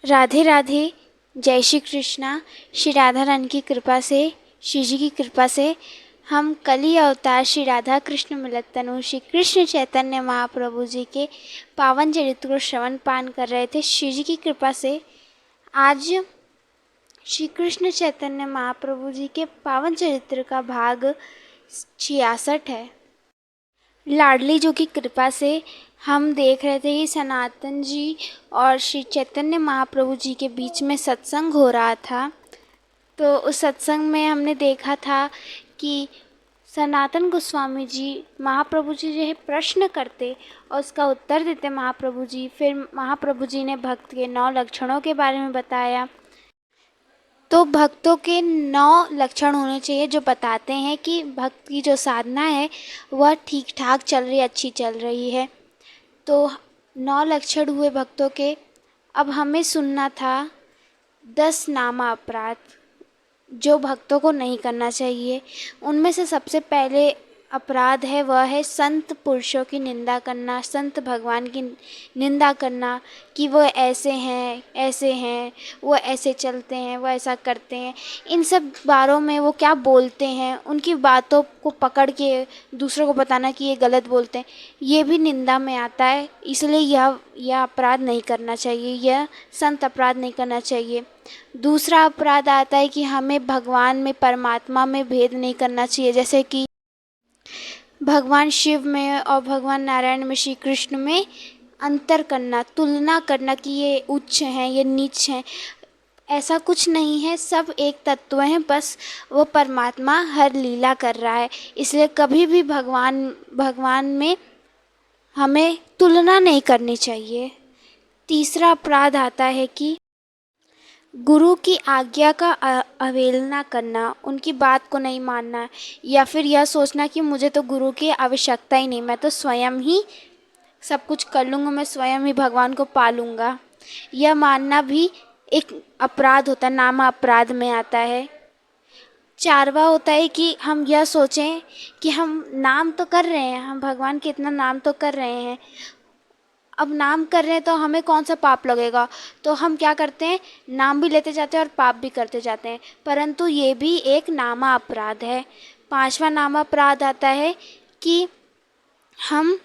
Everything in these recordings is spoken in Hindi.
राधे राधे। जय श्री कृष्णा। श्री राधा रानी की कृपा से, श्री जी की कृपा से हम कली अवतार श्री राधा कृष्ण मिलत तनु श्री कृष्ण चैतन्य महाप्रभु जी के पावन चरित्र को श्रवण पान कर रहे थे। श्री जी की कृपा से आज श्री कृष्ण चैतन्य महाप्रभु जी के पावन चरित्र का भाग 66 है। लाडली जो की कृपा से हम देख रहे थे कि सनातन जी और श्री चैतन्य महाप्रभु जी के बीच में सत्संग हो रहा था। तो उस सत्संग में हमने देखा था कि सनातन गोस्वामी जी महाप्रभु जी जो है प्रश्न करते और उसका उत्तर देते महाप्रभु जी। फिर महाप्रभु जी ने भक्त के 9 लक्षणों के बारे में बताया। तो भक्तों के 9 लक्षण होने चाहिए जो बताते हैं कि भक्त की जो साधना है वह ठीक ठाक चल रही है, अच्छी चल रही है। तो 9 लक्षण हुए भक्तों के। अब हमें सुनना था 10 नामा अपराध जो भक्तों को नहीं करना चाहिए। उनमें से सबसे पहले अपराध है वह है संत पुरुषों की निंदा करना, संत भगवान की निंदा करना कि वो ऐसे हैं, वो ऐसे चलते हैं, वो ऐसा करते हैं। इन सब बारों में वो क्या बोलते हैं, उनकी बातों को पकड़ के दूसरों को बताना कि ये गलत बोलते हैं, ये भी निंदा में आता है। इसलिए यह अपराध नहीं करना चाहिए, यह संत अपराध नहीं करना चाहिए। दूसरा अपराध आता है कि हमें भगवान में, परमात्मा में भेद नहीं करना चाहिए। जैसे कि भगवान शिव में और भगवान नारायण में, श्री कृष्ण में अंतर करना, तुलना करना कि ये उच्च हैं, ये नीच हैं। ऐसा कुछ नहीं है, सब एक तत्व हैं, बस वो परमात्मा हर लीला कर रहा है। इसलिए कभी भी भगवान में हमें तुलना नहीं करनी चाहिए। तीसरा अपराध आता है कि गुरु की आज्ञा का अवहेलना करना, उनकी बात को नहीं मानना, या फिर यह सोचना कि मुझे तो गुरु की आवश्यकता ही नहीं, मैं तो स्वयं ही सब कुछ कर लूँगा, मैं स्वयं ही भगवान को पालूँगा। यह मानना भी एक अपराध होता है, नामा अपराध में आता है। चारवा होता है कि हम यह सोचें कि हम नाम तो कर रहे हैं, हम भगवान के इतना नाम तो कर रहे हैं, अब नाम कर रहे हैं तो हमें कौन सा पाप लगेगा। तो हम क्या करते हैं, नाम भी लेते जाते हैं और पाप भी करते जाते हैं, परंतु ये भी एक नामा अपराध है। 5वां नामा अपराध आता है कि हम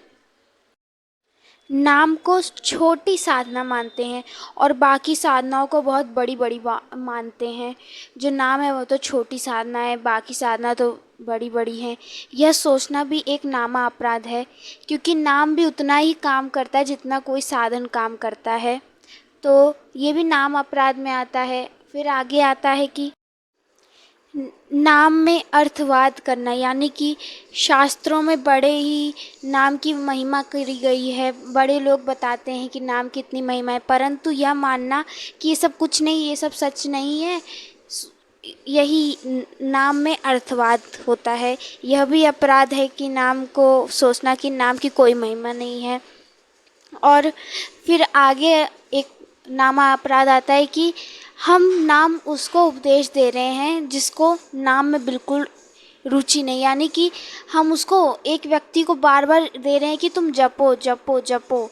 नाम को छोटी साधना मानते हैं और बाकी साधनाओं को बहुत बड़ी बड़ी मानते हैं। जो नाम है वो तो छोटी साधना है, बाकी साधना तो बड़ी बड़ी हैं। यह सोचना भी एक नामा अपराध है, क्योंकि नाम भी उतना ही काम करता है जितना कोई साधन काम करता है। तो ये भी नाम अपराध में आता है। फिर आगे आता है कि नाम में अर्थवाद करना, यानी कि शास्त्रों में बड़े ही नाम की महिमा करी गई है, बड़े लोग बताते हैं कि नाम की इतनी महिमा है, परंतु यह मानना कि ये सब कुछ नहीं, ये सब सच नहीं है, यही नाम में अर्थवाद होता है। यह भी अपराध है कि नाम को सोचना कि नाम की कोई महिमा नहीं है। और फिर आगे एक नामा अपराध आता है कि हम नाम उसको उपदेश दे रहे हैं जिसको नाम में बिल्कुल रुचि नहीं, यानी कि हम उसको एक व्यक्ति को बार बार दे रहे हैं कि तुम जपो जपो जपो।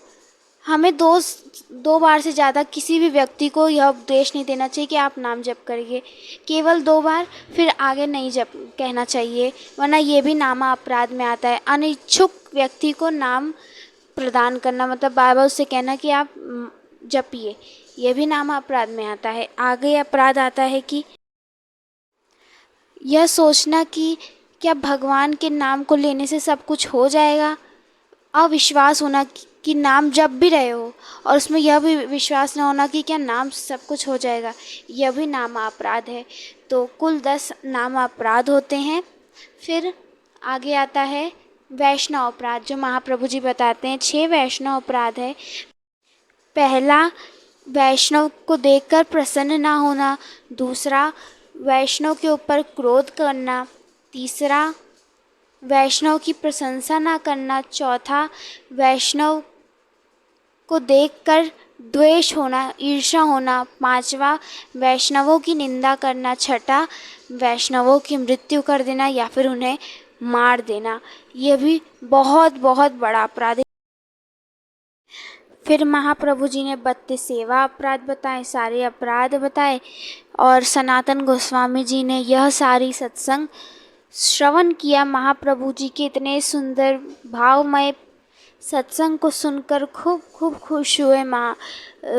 हमें दो बार से ज़्यादा किसी भी व्यक्ति को यह उपदेश नहीं देना चाहिए कि आप नाम जप करिए। केवल 2 बार, फिर आगे नहीं जप कहना चाहिए, वरना ये भी नामा अपराध में आता है। अनिच्छुक व्यक्ति को नाम प्रदान करना, मतलब बार बार उससे कहना कि आप जपिए, यह भी नामा अपराध में आता है। आगे अपराध आता है कि यह सोचना कि क्या भगवान के नाम को लेने से सब कुछ हो जाएगा। अविश्वास होना कि नाम जप भी रहे हो और उसमें यह भी विश्वास न होना कि क्या नाम से सब कुछ हो जाएगा, यह भी नामा अपराध है। तो कुल 10 नामा अपराध होते हैं। फिर आगे आता है वैष्णव अपराध, जो महाप्रभु जी बताते हैं 6 वैष्णव अपराध है। पहला, वैष्णव को देखकर प्रसन्न ना होना। दूसरा, वैष्णव के ऊपर क्रोध करना। तीसरा, वैष्णव की प्रशंसा ना करना। चौथा, वैष्णव को देखकर द्वेष होना, ईर्ष्या होना। पांचवा, वैष्णवों की निंदा करना। छठा, वैष्णवों की मृत्यु कर देना या फिर उन्हें मार देना। यह भी बहुत बहुत बड़ा अपराध है। फिर महाप्रभु जी ने 32 सेवा अपराध बताए, सारे अपराध बताए, और सनातन गोस्वामी जी ने यह सारी सत्संग श्रवण किया। महाप्रभु जी के इतने सुंदर भावमय सत्संग को सुनकर खूब खूब खुश हुए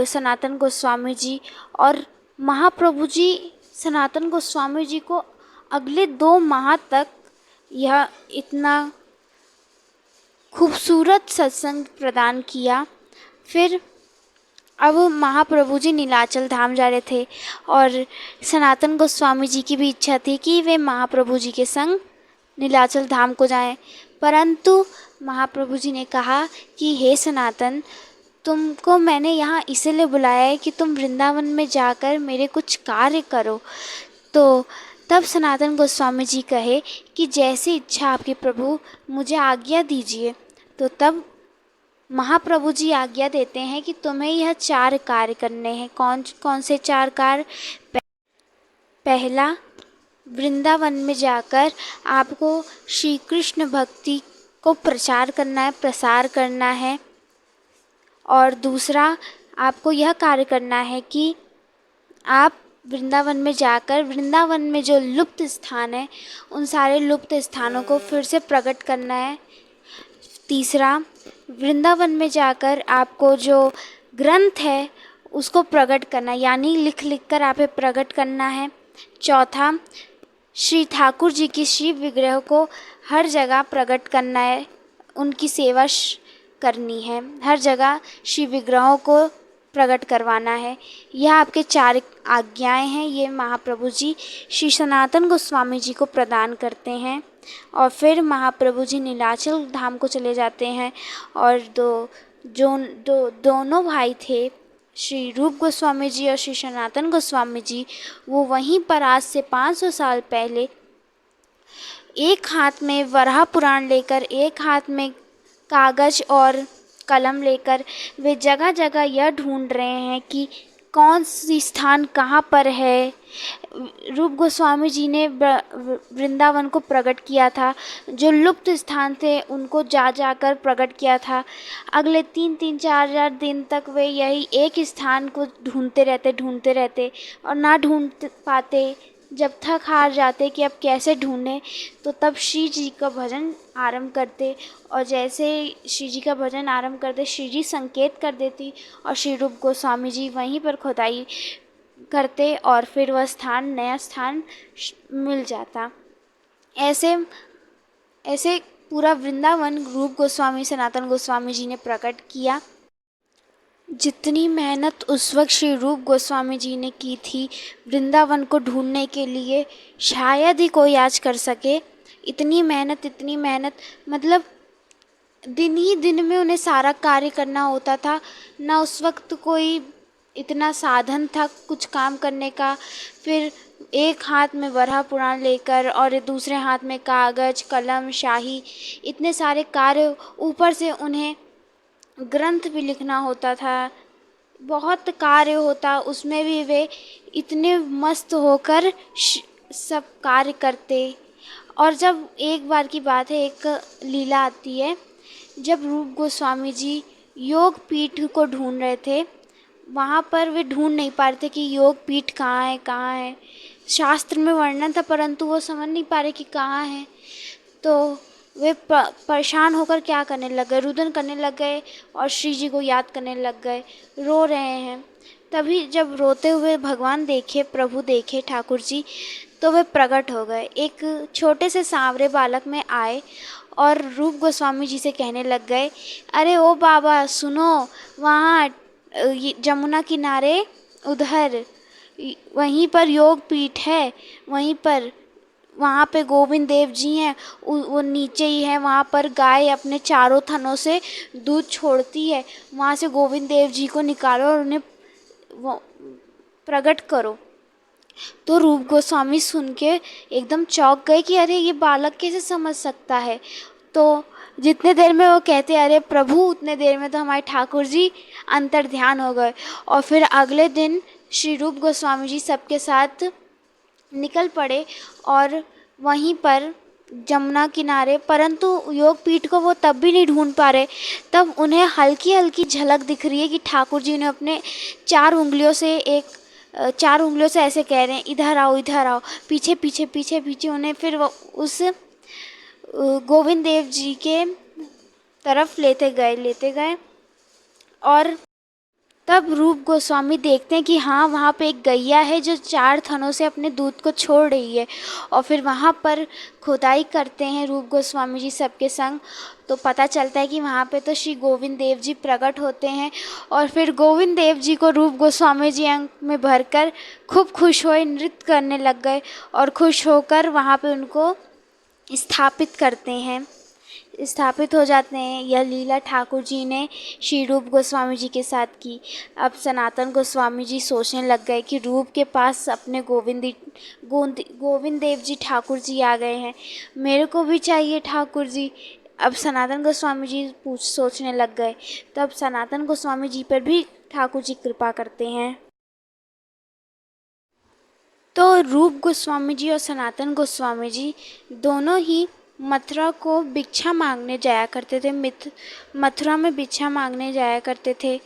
सनातन गोस्वामी जी। और महाप्रभु जी सनातन गोस्वामी जी को अगले 2 माह तक यह इतना खूबसूरत सत्संग प्रदान किया। फिर अब महाप्रभु जी नीलाचल धाम जा रहे थे और सनातन गोस्वामी जी की भी इच्छा थी कि वे महाप्रभु जी के संग नीलाचल धाम को जाएं, परंतु महाप्रभु जी ने कहा कि हे सनातन, तुमको मैंने यहाँ इसलिए बुलाया है कि तुम वृंदावन में जाकर मेरे कुछ कार्य करो। तो तब सनातन गोस्वामी जी कहे कि जैसी इच्छा आपकी प्रभु, मुझे आज्ञा दीजिए। तो तब महाप्रभु जी आज्ञा देते हैं कि तुम्हें यह 4 कार्य करने हैं। कौन कौन से 4 कार्य? पहला, वृंदावन में जाकर आपको श्री कृष्ण भक्ति को प्रचार करना है, प्रसार करना है। और दूसरा, आपको यह कार्य करना है कि आप वृंदावन में जाकर वृंदावन में जो लुप्त स्थान है, उन सारे लुप्त स्थानों को फिर से प्रकट करना है। तीसरा, वृंदावन में जाकर आपको जो ग्रंथ है उसको प्रकट करना, यानी लिख लिख कर आप प्रकट करना है। चौथा, श्री ठाकुर जी की शिव विग्रह को हर जगह प्रकट करना है, उनकी सेवा करनी है, हर जगह शिव विग्रहों को प्रकट करवाना है। यह आपके 4 आज्ञाएं हैं, ये महाप्रभु जी श्री सनातन गोस्वामी जी को प्रदान करते हैं। और फिर महाप्रभु जी नीलाचल धाम को चले जाते हैं और दोनों भाई थे, श्री रूप गोस्वामी जी और श्री सनातन गोस्वामी जी, वो वहीं पर आज से 500 साल पहले एक हाथ में वराह पुराण लेकर, एक हाथ में कागज और कलम लेकर वे जगह जगह यह ढूंढ रहे हैं कि कौन सी स्थान कहाँ पर है। रूप गोस्वामी जी ने वृंदावन को प्रकट किया था, जो लुप्त स्थान थे उनको जा जाकर प्रकट किया था। अगले 3-4 दिन तक वे यही एक स्थान को ढूंढते रहते और ना ढूंढ पाते। जब थक हार जाते कि अब कैसे ढूंढें, तो तब श्री जी का भजन आरंभ करते, और जैसे श्री जी का भजन आरंभ करते, श्री जी संकेत कर देती और श्री रूप गोस्वामी जी वहीं पर खुदाई करते और फिर वह स्थान, नया स्थान मिल जाता। ऐसे पूरा वृंदावन रूप गोस्वामी, सनातन गोस्वामी जी ने प्रकट किया। जितनी मेहनत उस वक्त श्री रूप गोस्वामी जी ने की थी वृंदावन को ढूंढने के लिए, शायद ही कोई आज कर सके। इतनी मेहनत, मतलब दिन ही दिन में उन्हें सारा कार्य करना होता था। ना उस वक्त कोई इतना साधन था कुछ काम करने का। फिर एक हाथ में वराह पुराण लेकर और दूसरे हाथ में कागज, कलम, शाही, इतने सारे कार्य, ऊपर से उन्हें ग्रंथ भी लिखना होता था, बहुत कार्य होता, उसमें भी वे इतने मस्त होकर सब कार्य करते। और जब एक बार की बात है, एक लीला आती है, जब रूप गोस्वामी जी योग पीठ को ढूंढ रहे थे, वहाँ पर वे ढूंढ नहीं पा रहे थे कि योग पीठ कहाँ है। शास्त्र में वर्णन था परंतु वो समझ नहीं पा रहे कि कहाँ है। तो वे परेशान होकर क्या करने लग गए, रुदन करने लग गए और श्री जी को याद करने लग गए, रो रहे हैं। तभी जब रोते हुए भगवान देखे, प्रभु देखे ठाकुर जी, तो वे प्रकट हो गए। एक छोटे से सांवरे बालक में आए और रूप गोस्वामी जी से कहने लग गए, अरे ओ बाबा सुनो, वहाँ जमुना किनारे उधर वहीं पर योग पीठ है, वहाँ पे गोविंद देव जी हैं, वो नीचे ही है। वहाँ पर गाय अपने चारों थनों से दूध छोड़ती है, वहाँ से गोविंद देव जी को निकालो और उन्हें प्रकट करो। तो रूप गोस्वामी सुन के एकदम चौंक गए कि अरे ये बालक कैसे समझ सकता है। तो जितने देर में वो कहते अरे प्रभु, उतने देर में तो हमारे ठाकुर जी अंतर ध्यान हो गए। और फिर अगले दिन श्री रूप गोस्वामी जी सबके साथ निकल पड़े और वहीं पर जमुना किनारे, परंतु योग पीठ को वो तब भी नहीं ढूंढ पा रहे। तब उन्हें हल्की हल्की झलक दिख रही है कि ठाकुर जी उन्हें अपने 4 उंगलियों से ऐसे कह रहे हैं, इधर आओ इधर आओ, पीछे पीछे पीछे पीछे। उन्हें फिर वो उस गोविंद देव जी के तरफ लेते गए। और तब रूप गोस्वामी देखते हैं कि हाँ, वहाँ पे एक गैया है जो 4 थनों से अपने दूध को छोड़ रही है। और फिर वहाँ पर खुदाई करते हैं रूप गोस्वामी जी सबके संग। तो पता चलता है कि वहाँ पे तो श्री गोविंद देव जी प्रकट होते हैं। और फिर गोविंद देव जी को रूप गोस्वामी जी अंग में भरकर खूब खुश हुए, नृत्य करने लग गए और खुश होकर वहाँ पे उनको स्थापित करते हैं, स्थापित हो जाते हैं। यह लीला ठाकुर जी ने श्री रूप गोस्वामी जी के साथ की। अब सनातन गोस्वामी जी सोचने लग गए कि रूप के पास अपने गोविंद देव जी ठाकुर जी आ गए हैं, मेरे को भी चाहिए ठाकुर जी। अब सनातन गोस्वामी जी सोचने लग गए। तब सनातन गोस्वामी जी पर भी ठाकुर जी कृपा करते हैं। तो रूप गोस्वामी जी और सनातन गोस्वामी जी दोनों ही मथुरा को भिक्षा मांगने जाया करते थे, मथुरा में भिक्षा मांगने जाया करते थे।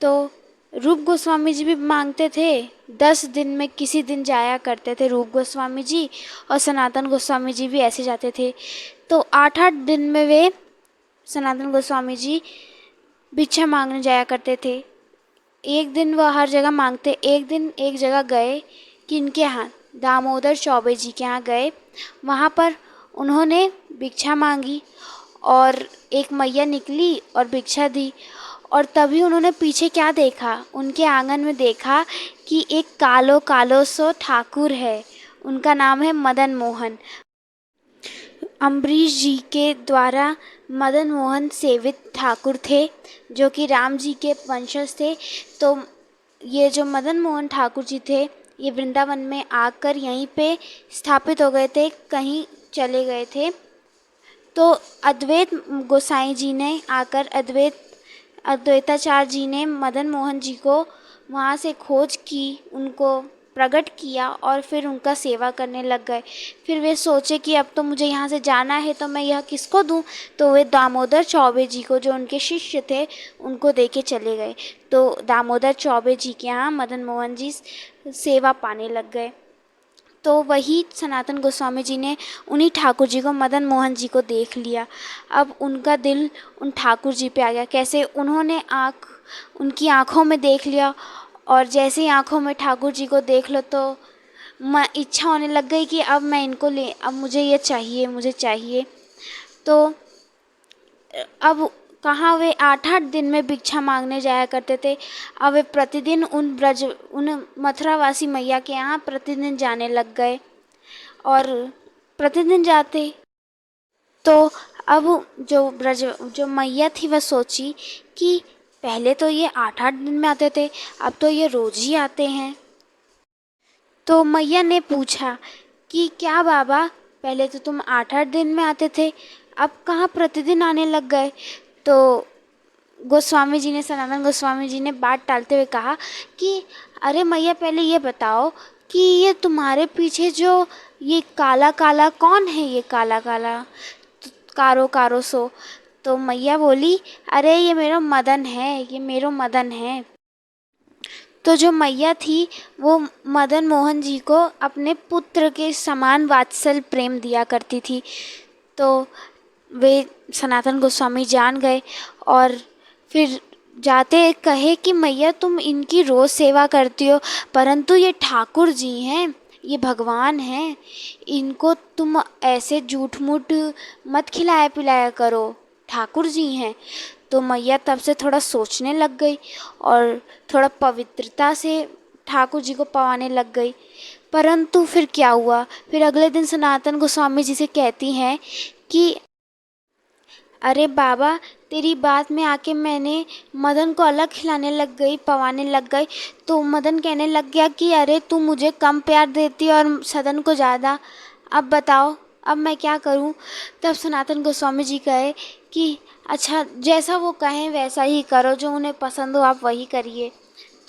तो रूप गोस्वामी जी भी मांगते थे, 10 दिन में किसी दिन जाया करते थे रूप गोस्वामी जी, और सनातन गोस्वामी जी भी ऐसे जाते थे। तो 8-8 दिन में वे सनातन गोस्वामी जी भिक्षा मांगने जाया करते थे। एक दिन वह हर जगह मांगते। एक दिन एक जगह गए, किनके यहाँ, दामोदर चौबे जी के यहाँ गए। वहाँ पर उन्होंने भिक्षा मांगी और एक मैया निकली और भिक्षा दी। और तभी उन्होंने पीछे क्या देखा, उनके आंगन में देखा कि एक कालो कालो सो ठाकुर है, उनका नाम है मदन मोहन। अम्बरीश जी के द्वारा मदन मोहन सेवित ठाकुर थे, जो कि राम जी के वंशज थे। तो ये जो मदन मोहन ठाकुर जी थे, ये वृंदावन में आकर यहीं पे स्थापित हो गए थे, कहीं चले गए थे। तो अद्वैत गोसाई जी ने आकर अद्वैताचार्य जी ने मदन मोहन जी को वहाँ से खोज की, उनको प्रकट किया और फिर उनका सेवा करने लग गए। फिर वे सोचे कि अब तो मुझे यहाँ से जाना है, तो मैं यह किसको दूँ। तो वे दामोदर चौबे जी को, जो उनके शिष्य थे, उनको दे के चले गए। तो दामोदर चौबे जी के यहाँ मदन मोहन जी सेवा पाने लग गए। तो वही सनातन गोस्वामी जी ने उन्हीं ठाकुर जी को, मदन मोहन जी को देख लिया। अब उनका दिल उन ठाकुर जी पे आ गया। कैसे, उन्होंने उनकी आँखों में देख लिया, और जैसे ही आँखों में ठाकुर जी को देख लो तो इच्छा होने लग गई कि अब मैं इनको अब मुझे ये चाहिए, मुझे चाहिए। तो अब कहाँ वे 8-8 दिन में भिक्षा मांगने जाया करते थे, अब वे प्रतिदिन उन मथुरावासी मैया के यहाँ प्रतिदिन जाने लग गए। और प्रतिदिन जाते तो अब जो मैया थी वह सोची कि पहले तो ये 8-8 दिन में आते थे, अब तो ये रोज ही आते हैं। तो मैया ने पूछा कि क्या बाबा, पहले तो तुम 8-8 दिन में आते थे, अब कहाँ प्रतिदिन आने लग गए। तो गोस्वामी जी ने, सनातन गोस्वामी जी ने बात टालते हुए कहा कि अरे मैया, पहले ये बताओ कि ये तुम्हारे पीछे जो ये काला काला कौन है, ये काला काला कारो कारो सो। तो मैया बोली, अरे ये मेरा मदन है, ये मेरो मदन है। तो जो मैया थी वो मदन मोहन जी को अपने पुत्र के समान वात्सल प्रेम दिया करती थी। तो वे सनातन गोस्वामी जान गए और फिर जाते कहे कि मैया, तुम इनकी रोज़ सेवा करती हो, परंतु ये ठाकुर जी हैं, ये भगवान हैं, इनको तुम ऐसे झूठ मूठ मत खिलाया पिलाया करो, ठाकुर जी हैं। तो मैया तब से थोड़ा सोचने लग गई और थोड़ा पवित्रता से ठाकुर जी को पवाने लग गई। परंतु फिर क्या हुआ, फिर अगले दिन सनातन गोस्वामी जी से कहती हैं कि अरे बाबा, तेरी बात में आके मैंने मदन को अलग खिलाने लग गई, पवाने लग गई। तो मदन कहने लग गया कि अरे तू मुझे कम प्यार देती और सदन को ज़्यादा, अब बताओ अब मैं क्या करूं। तब सनातन गोस्वामी जी कहे कि अच्छा, जैसा वो कहें वैसा ही करो, जो उन्हें पसंद हो आप वही करिए।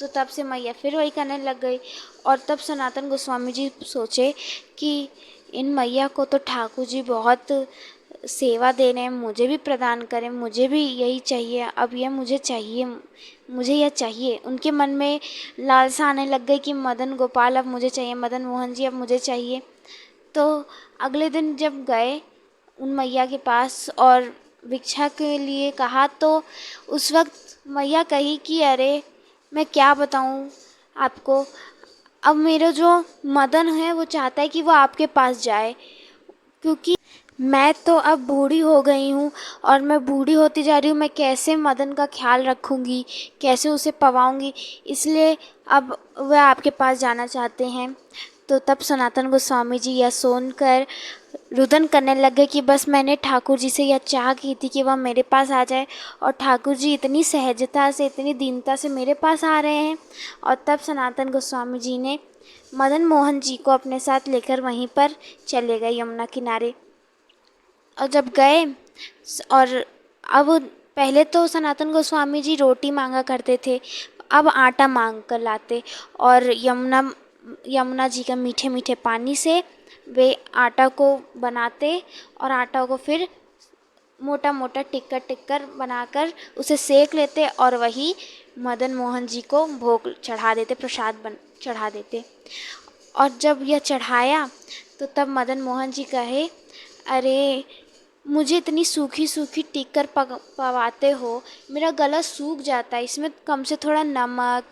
तो तब से मैया फिर वही करने लग गई। और तब सनातन गोस्वामी जी सोचे कि इन मैया को तो ठाकुर जी बहुत सेवा दे रहे हैं, मुझे भी प्रदान करें, मुझे भी यही चाहिए, अब यह मुझे चाहिए, मुझे यह चाहिए। उनके मन में लालसा आने लग गई कि मदन गोपाल अब मुझे चाहिए, मदन मोहन जी अब मुझे चाहिए। तो अगले दिन जब गए उन मैया के पास और भिक्षा के लिए कहा, तो उस वक्त मैया कही कि अरे मैं क्या बताऊँ आपको, अब मेरा जो मदन है वो चाहता है कि वो आपके पास जाए, क्योंकि मैं तो अब बूढ़ी हो गई हूँ और मैं बूढ़ी होती जा रही हूँ, मैं कैसे मदन का ख्याल रखूँगी, कैसे उसे पवाऊँगी, इसलिए अब वह आपके पास जाना चाहते हैं। तो तब सनातन गोस्वामी जी यह सुनकर रुदन करने लग गए कि बस मैंने ठाकुर जी से यह चाह की थी कि वह मेरे पास आ जाए, और ठाकुर जी इतनी सहजता से, इतनी दीनता से मेरे पास आ रहे हैं। और तब सनातन गोस्वामी जी ने मदन मोहन जी को अपने साथ लेकर वहीं पर चले गए यमुना किनारे। और जब गए और अब पहले तो सनातन गोस्वामी जी रोटी मांगा करते थे, अब आटा मांग कर लाते, और यमुना जी का मीठे मीठे पानी से वे आटा को बनाते और आटा को फिर मोटा मोटा टिक्कर टिक्कर बनाकर उसे सेक लेते और वही मदन मोहन जी को भोग चढ़ा देते, प्रसाद चढ़ा देते। और जब यह चढ़ाया तो तब मदन मोहन जी कहे, अरे मुझे इतनी सूखी सूखी टिक्कर पवाते हो, मेरा गला सूख जाता है, इसमें कम से थोड़ा नमक,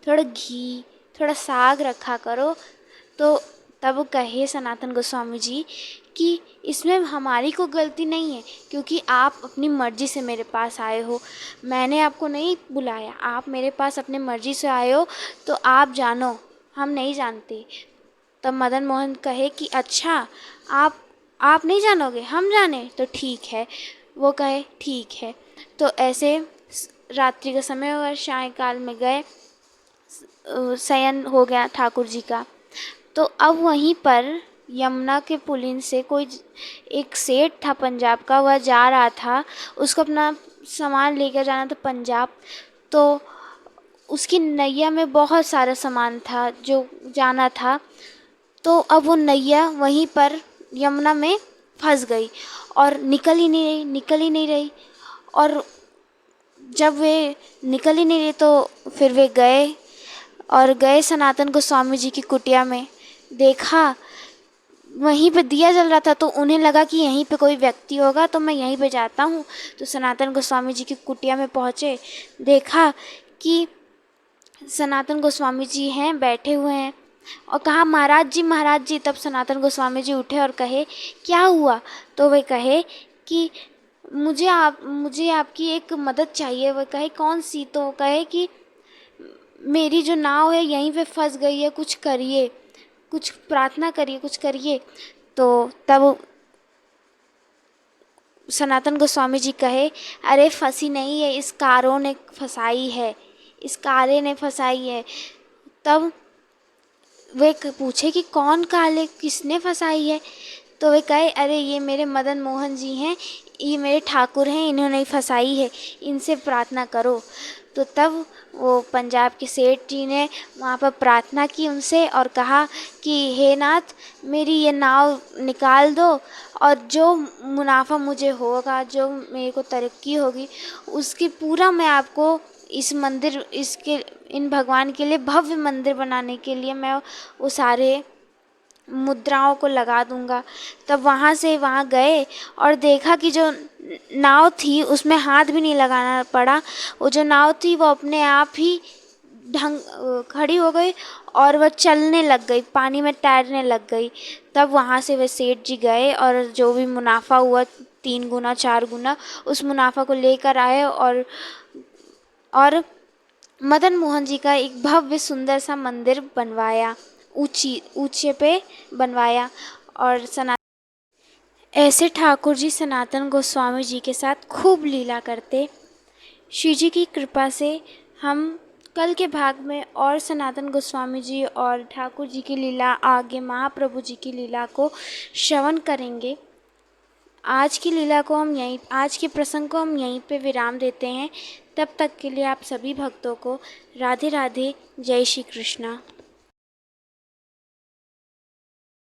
थोड़ा घी, थोड़ा साग रखा करो। तो तब कहे सनातन गोस्वामी जी कि इसमें हमारी कोई गलती नहीं है, क्योंकि आप अपनी मर्ज़ी से मेरे पास आए हो, मैंने आपको नहीं बुलाया, आप मेरे पास अपनी मर्ज़ी से आए हो, तो आप जानो, हम नहीं जानते। तब मदन मोहन कहे कि अच्छा, आप नहीं जानोगे, हम जाने तो ठीक है। वो कहे ठीक है। तो ऐसे रात्रि का समय हुआ, सायंकाल में गए, शयन हो गया ठाकुर जी का। तो अब वहीं पर यमुना के पुलिन से कोई एक सेठ था पंजाब का, वह जा रहा था, उसको अपना सामान लेकर जाना था पंजाब। तो उसकी नैया में बहुत सारा सामान था जो जाना था। तो अब वो नैया वहीं पर यमुना में फंस गई और निकल ही नहीं रही। और जब वे निकल ही नहीं रही तो फिर वे गए सनातन गोस्वामी जी की कुटिया में, देखा वहीं पे दिया जल रहा था, तो उन्हें लगा कि यहीं पे कोई व्यक्ति होगा, तो मैं यहीं पे जाता हूँ। तो सनातन गोस्वामी जी की कुटिया में पहुँचे, देखा कि सनातन गोस्वामी जी हैं, बैठे हुए हैं, और कहा महाराज जी, महाराज जी। तब सनातन गोस्वामी जी उठे और कहे क्या हुआ? तो वे कहे कि मुझे आपकी एक मदद चाहिए। वह कहे कौन सी? तो कहे कि मेरी जो नाव है यहीं पे फंस गई है, कुछ करिए, कुछ प्रार्थना करिए, कुछ करिए। तो तब सनातन गोस्वामी जी कहे, अरे फंसी नहीं है, इस कारों ने फंसाई है, इस काले ने फंसाई है। तब वे पूछे कि कौन काले, किसने फंसाई है? तो वे कहे, अरे ये मेरे मदन मोहन जी हैं, ये मेरे ठाकुर हैं, इन्होंने फंसाई है, इनसे प्रार्थना करो। तो तब वो पंजाब के सेठ जी ने वहाँ पर प्रार्थना की उनसे और कहा कि हे नाथ, मेरी ये नाव निकाल दो, और जो मुनाफा मुझे होगा, जो मेरे को तरक्की होगी, उसकी पूरा मैं आपको इन भगवान के लिए भव्य मंदिर बनाने के लिए मैं वो सारे मुद्राओं को लगा दूंगा। तब वहाँ गए और देखा कि जो नाव थी उसमें हाथ भी नहीं लगाना पड़ा, वो जो नाव थी वो अपने आप ही खड़ी हो गई और वह चलने लग गई, पानी में तैरने लग गई। तब वहाँ से वे सेठ जी गए और जो भी मुनाफा हुआ 3 गुना 4 गुना, उस मुनाफा को लेकर आए और मदन मोहन जी का एक भव्य सुंदर सा मंदिर बनवाया, ऊंचे पे बनवाया। और ऐसे ठाकुर जी सनातन गोस्वामी जी के साथ खूब लीला करते। श्री जी की कृपा से हम कल के भाग में और सनातन गोस्वामी जी और ठाकुर जी की लीला, आगे महाप्रभु जी की लीला को श्रवण करेंगे। आज के प्रसंग को हम यहीं पे विराम देते हैं। तब तक के लिए आप सभी भक्तों को राधे राधे, जय श्री कृष्णा।